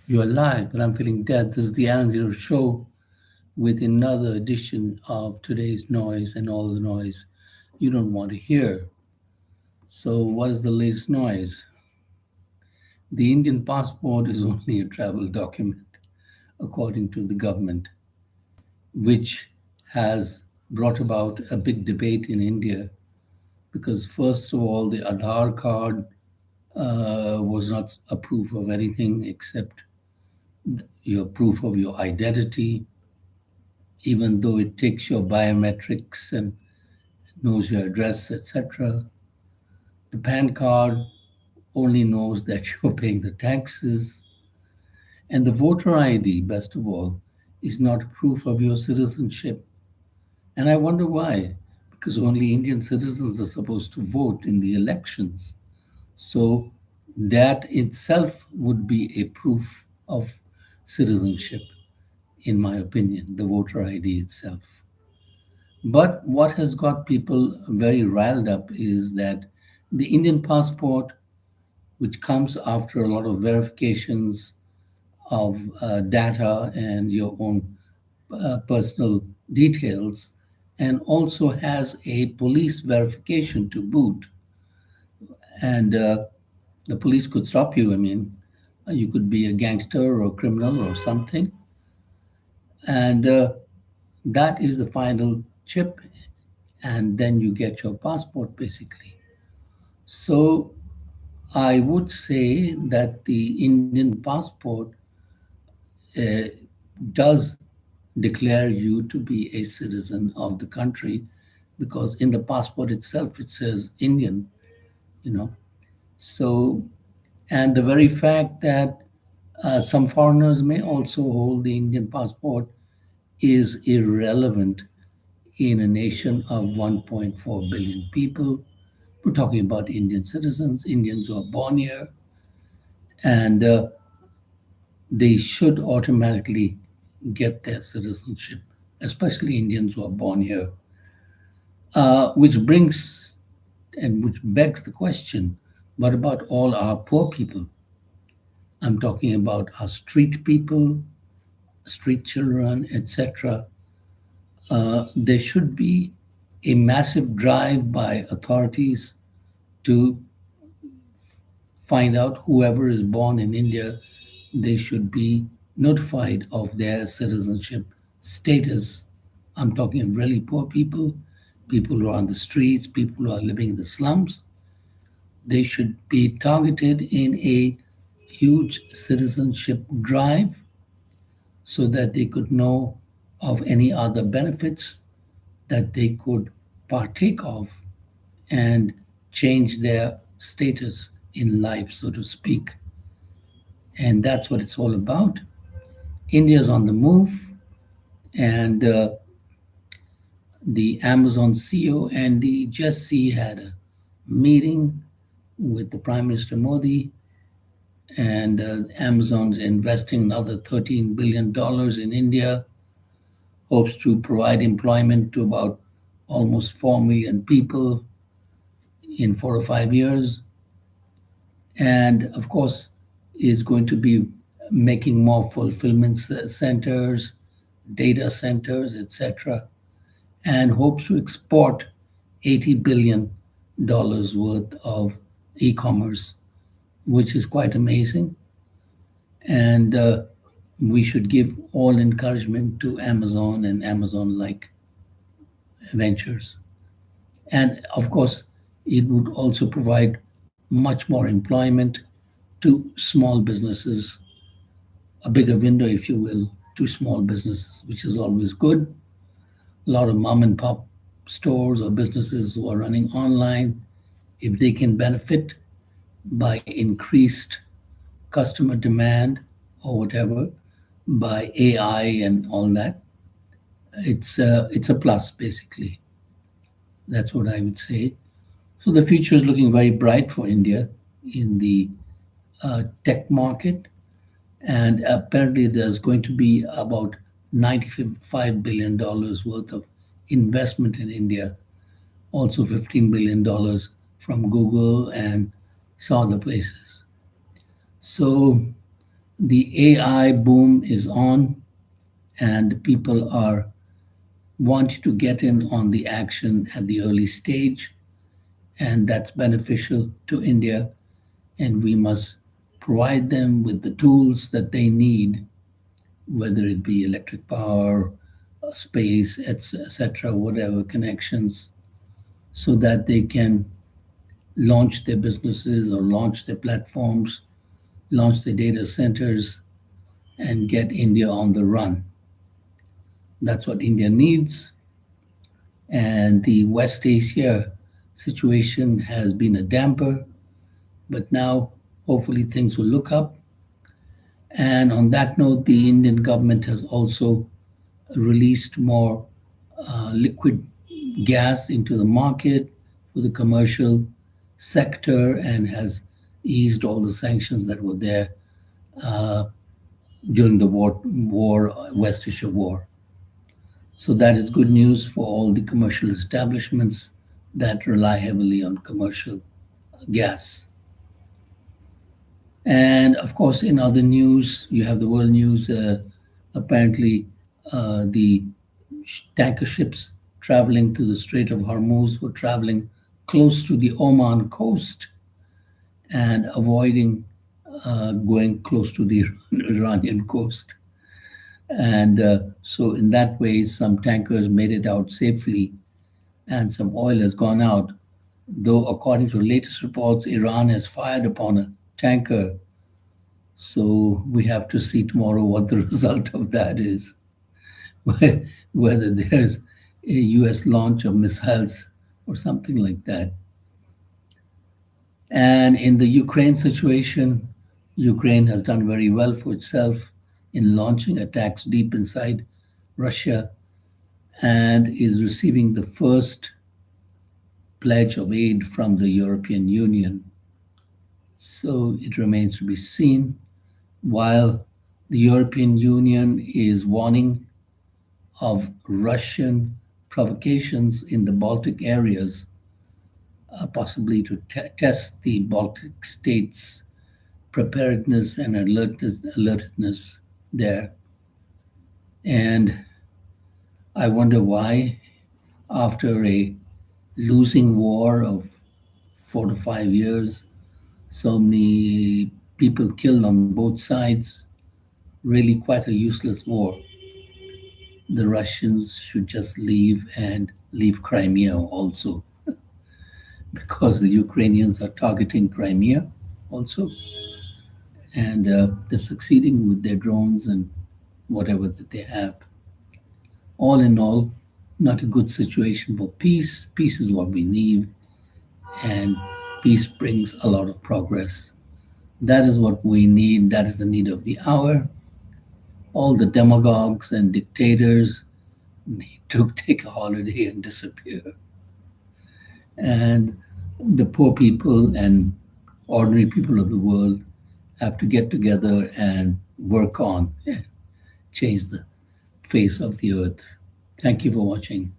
You're alive, but I'm feeling dead. This is the Aaron Zero show with another edition of today's noise and all the noise you don't want to hear. So, what is the latest noise? The Indian passport is only a travel document, according to the government, which has brought about a big debate in India because, first of all, the Aadhaar card was not a proof of anything except your proof of your identity, even though it takes your biometrics and knows your address, etc. The PAN card only knows that you're paying the taxes. And the voter ID, best of all, is not proof of your citizenship. And I wonder why. Because only Indian citizens are supposed to vote in the elections. So that itself would be a proof of citizenship, in my opinion, the voter ID itself. But what has got people very riled up is that the Indian passport, which comes after a lot of verifications of data and your own personal details, and also has a police verification to boot. And the police could stop you. I mean, you could be a gangster or a criminal or something. And that is the final chip. And then you get your passport basically. So I would say that the Indian passport uh, does declare you to be a citizen of the country because in the passport itself it says Indian, you know. So, and the very fact that some foreigners may also hold the Indian passport is irrelevant in a nation of 1.4 billion people. We're talking about Indian citizens, Indians who are born here, and they should automatically get their citizenship, especially Indians who are born here. Which brings and which begs the question, what about all our poor people? I'm talking about our street people, street children, etc. There should be a massive drive by authorities to find out whoever is born in India, they should be notified of their citizenship status. I'm talking of really poor people, people who are on the streets, people who are living in the slums. They should be targeted in a huge citizenship drive so that they could know of any other benefits that they could partake of and change their status in life, so to speak. And that's what it's all about. India's on the move, and the Amazon CEO Andy Jassy had a meeting with the Prime Minister Modi, and Amazon's investing another $13 billion in India, hopes to provide employment to about almost 4 million people in 4 or 5 years, and of course, is going to be making more fulfillment centers, data centers, etc., and hopes to export $80 billion worth of e commerce, which is quite amazing. And we should give all encouragement to Amazon and Amazon like ventures. And of course, it would also provide much more employment to small businesses, a bigger window, if you will, to small businesses, which is always good. A lot of mom and pop stores or businesses who are running online, if they can benefit by increased customer demand or whatever, by AI and all that, it's a plus basically. That's what I would say. So the future is looking very bright for India in the tech market, and apparently there's going to be about $95 billion worth of investment in India, also $15 billion from Google and some other places. So The AI boom is on, and people are wanting to get in on the action at the early stage, and that's beneficial to India. And we must provide them with the tools that they need, whether it be electric power, space, etc., whatever connections, so that they can launch their businesses or launch their platforms, launch their data centers, and get India on the run. That's what India needs. And the West Asia situation has been a damper, but now hopefully things will look up. And on that note, the Indian government has also released more liquid gas into the market for the commercial sector and has eased all the sanctions that were there during the West Asia war. So that is good news for all the commercial establishments that rely heavily on commercial gas. And of course, in other news, you have the world news. Apparently, the tanker ships traveling to the Strait of Hormuz were traveling close to the Oman coast and avoiding going close to the Iranian coast. And so, in that way, some tankers made it out safely and some oil has gone out. Though, according to latest reports, Iran has fired upon a tanker. So, we have to see tomorrow what the result of that is, whether there's a US launch of missiles or something like that. And in the Ukraine situation, Ukraine has done very well for itself in launching attacks deep inside Russia and is receiving the first pledge of aid from the European Union. So it remains to be seen. While the European Union is warning of Russian provocations in the Baltic areas, possibly to test the Baltic states' preparedness and alertness there. And I wonder why, after a losing war of 4 to 5 years, so many people killed on both sides, really quite a useless war. The Russians should just leave and leave Crimea also, because the Ukrainians are targeting Crimea also, and they're succeeding with their drones and whatever that they have. All in all, not a good situation for peace. Peace is what we need, and peace brings a lot of progress. That is what we need. That is the need of the hour. All the demagogues and dictators need to take a holiday and disappear. And the poor people and ordinary people of the world have to get together and work on change the face of the earth. Thank you for watching.